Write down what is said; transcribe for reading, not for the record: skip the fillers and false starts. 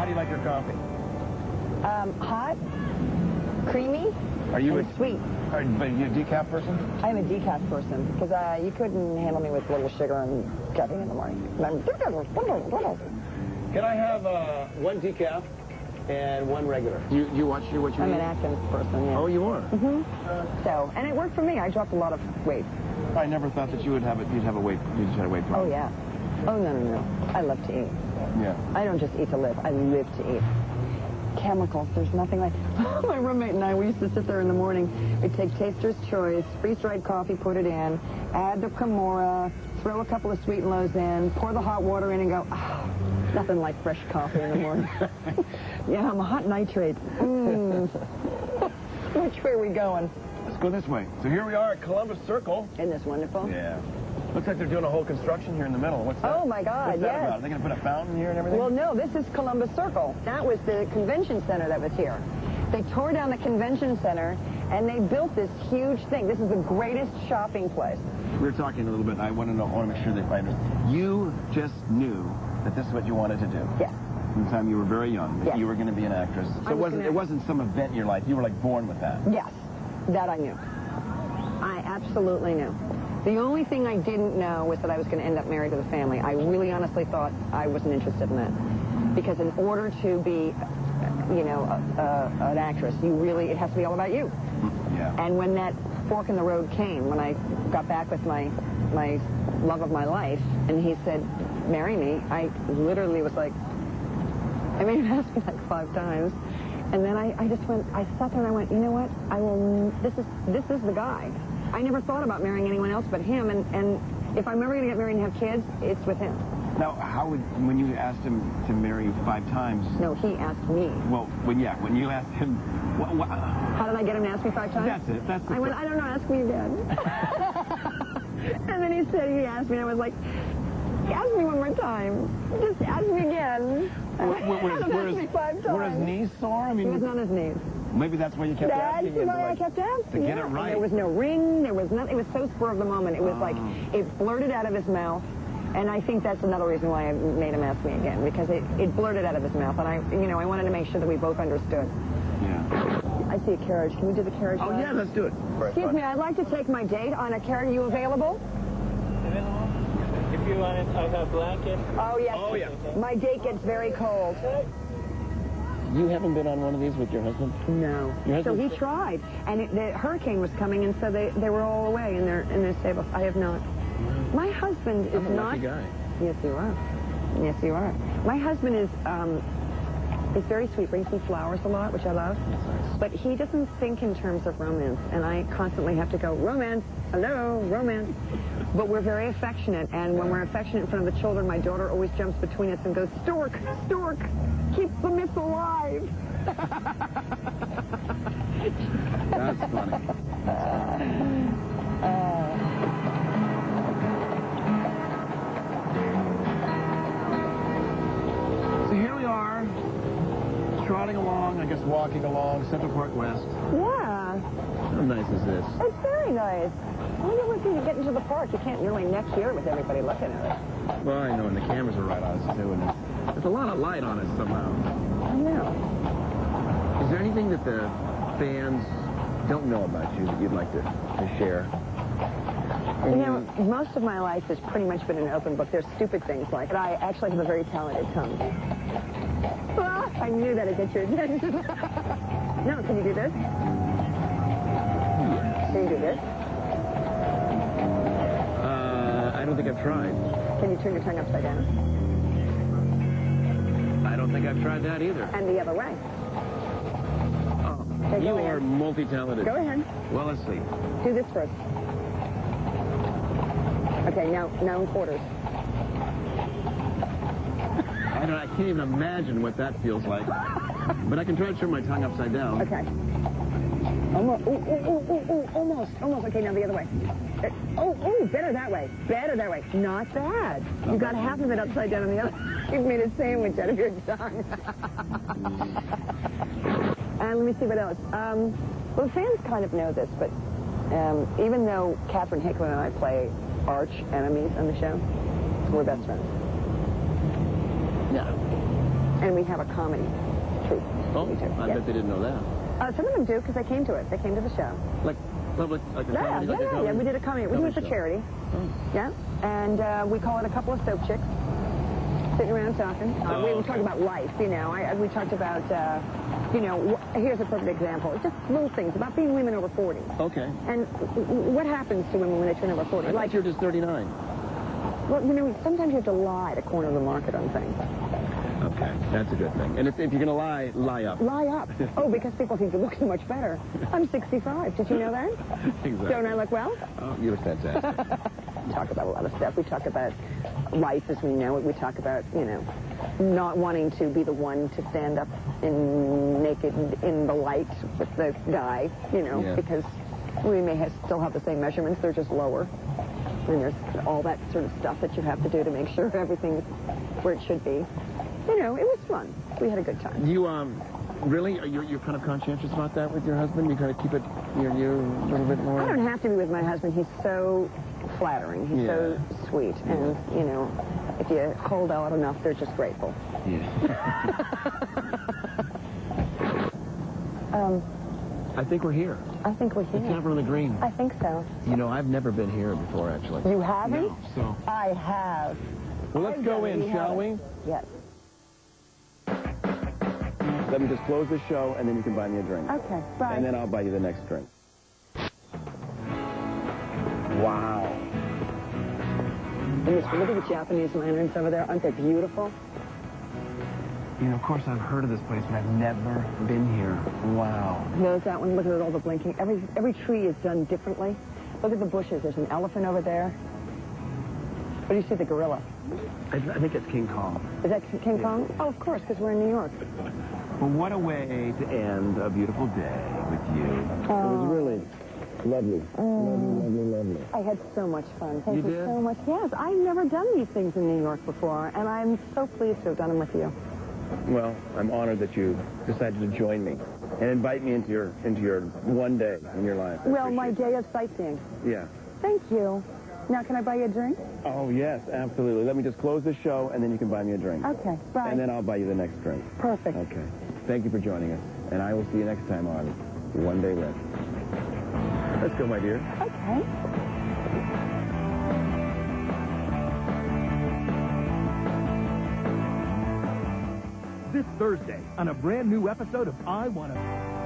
How do you like your coffee? Hot, creamy, Are you and sweet. Are you a decaf person? I'm a decaf person because you couldn't handle me with a little sugar and caffeine in the morning. Can I have one decaf and one regular? You watch what you I'm eat? an Atkins person, yeah. Oh, you are? Mm-hmm. So, and it worked for me. I dropped a lot of weight. I never thought that you'd have a weight problem. Oh, yeah. Oh, no. I love to eat. Yeah. I don't just eat to live. I live to eat. Chemicals, there's nothing like... My roommate and I, we used to sit there in the morning. We'd take Taster's Choice, freeze-dried coffee, put it in, add the Cremora, throw a couple of Sweet and Lows in, pour the hot water in and go, nothing like fresh coffee in the morning. Yeah, I'm a hot nitrate. Which way are we going? Let's go this way. So here we are at Columbus Circle. Isn't this wonderful? Yeah. Looks like they're doing a whole construction here in the middle. What's that? Oh, my God, What's that yes. about? Are they going to put a fountain here and everything? Well, no, this is Columbus Circle. That was the convention center that was here. They tore down the convention center, and they built this huge thing. This is the greatest shopping place. We were talking a little bit. I want to make sure that I understand. You just knew that this is what you wanted to do. Yes. From the time you were very young, that Yes. you were going to be an actress. So it wasn't some event in your life. You were like born with that. Yes, that I knew. I absolutely knew. The only thing I didn't know was that I was going to end up married to the family. I really honestly thought I wasn't interested in that. Because in order to be, an actress, it has to be all about you. Yeah. And when that fork in the road came, when I got back with my love of my life, and he said, marry me, I literally was like, I made him ask me like 5 times. And then I sat there and I went, you know what, this is the guy. I never thought about marrying anyone else but him, and if I'm ever going to get married and have kids, it's with him. Now, when you asked him to marry you 5 times... No, he asked me. Well, when you asked him... How did I get him to ask me 5 times? That's it. I went, I don't know, ask me again. And then he asked me, and I was like, ask me one more time. Just ask me again. Were his knees sore? I mean, he was on his knees. Maybe that's why you kept asking him. That's why I kept asking. To get it right. And there was no ring. There was nothing. It was so spur of the moment. It was like, it blurted out of his mouth. And I think that's another reason why I made him ask me again, because it blurted out of his mouth. And I wanted to make sure that we both understood. Yeah. I see a carriage. Can we do the carriage ride? Oh, yeah, let's do it. Excuse me, I'd like to take my date on a carriage. Are you available? Available? If you want it, I have blankets. Oh, yes. Oh, yeah. My date gets very cold. You haven't been on one of these with your husband? No. Your husband? So he tried, and the hurricane was coming, and so they were all away in their stables. I have not. My husband is I'm a not. lucky guy. Yes, you are. Yes, you are. My husband is very sweet, brings me flowers a lot, which I love. That's nice. But he doesn't think in terms of romance, and I constantly have to go, romance, hello, romance. But we're very affectionate, and when we're affectionate in front of the children, my daughter always jumps between us and goes, stork, stork, keep the myth alive. That's funny. So here we are, trotting along, I guess walking along Central Park West. Yeah. How nice is this? It's very nice. I wonder if you get into the park. You can't really neck here with everybody looking at it. Well, I know, and the cameras are right on us, too, and there's a lot of light on it somehow. I know. Is there anything that the fans don't know about you that you'd like to share? You know, most of my life has pretty much been an open book. There's stupid things like it. I actually have a very talented tongue. Ah, I knew that'd get your attention. No, can you do this? Can you do this? I don't think I've tried. Can you turn your tongue upside down? I don't think I've tried that either. And the other way. Oh, Okay, you go are ahead. multi-talented. Go ahead. Well, let's see. Do this first. Okay, now in quarters. I can't even imagine what that feels like. But I can try to turn my tongue upside down. Okay. Almost. Almost. Okay, now the other way. Better that way. Better that way. Not bad. You got half of it upside down on the other. You've made a sandwich out of your tongue. And let me see what else. Well, the fans kind of know this, but even though Catherine Hickman and I play arch enemies on the show, we're best friends. Yeah. And we have a comedy troupe. Oh, We do, I yes. bet they didn't know that. Some of them do because they came to it. They came to the show. Like public, like a comedy? Like a Yeah, comedy? we did a comedy. We do it for show. charity. Oh. Yeah, and we call it a couple of soap chicks sitting around talking. We talk about life, you know. We talked about, you know, here's a perfect example. Just little things about being women over 40. Okay. And what happens to women when they turn over 40? Like you're just 39. Well, you know, sometimes you have to lie to corner the market on things. Okay, that's a good thing. And if you're going to lie, lie up. Lie up. Oh, because people think you look so much better. I'm 65. Did you know that? Exactly. Don't I look well? Oh, you look fantastic. We talk about a lot of stuff. We talk about life as we know it. We talk about, you know, not wanting to be the one to stand up naked in the light with the guy, you know, Yeah. because we may still have the same measurements. They're just lower. And there's all that sort of stuff that you have to do to make sure everything's where it should be. You know, it was fun. We had a good time. You, really? You're kind of conscientious about that with your husband? You kind of keep it near you a little bit more? I don't have to be with my husband. He's so flattering. He's so sweet. And, you know, if you hold out enough, they're just grateful. Yeah. I think we're here. I think we're here. It's Never on the Green. I think so. You know, I've never been here before, actually. You haven't? No, so... I have. Well, let's go in, shall we? Yes. Let me just close the show, and then you can buy me a drink. Okay, bye. And then I'll buy you the next drink. Wow. And look at the Japanese lanterns over there. Aren't they beautiful? You know, of course, I've heard of this place, but I've never been here. Wow. There's that one. Look at all the blinking. Every tree is done differently. Look at the bushes. There's an elephant over there. What do you see? The gorilla. I think it's King Kong. Is that King Kong? Oh, of course, because we're in New York. Well, what a way to end a beautiful day with you. It was really lovely. Lovely. I had so much fun. Thank You you did? so much. Yes, I've never done these things in New York before, and I'm so pleased to have done them with you. Well, I'm honored that you decided to join me and invite me into your one day in your life. Well, my day of sightseeing. Yeah. Thank you. Now, can I buy you a drink? Oh, yes, absolutely. Let me just close the show, and then you can buy me a drink. Okay, bye. And then I'll buy you the next drink. Perfect. Okay. Thank you for joining us. And I will see you next time on One Day Left. Let's go, my dear. Okay. This Thursday on a brand new episode of I Wanna...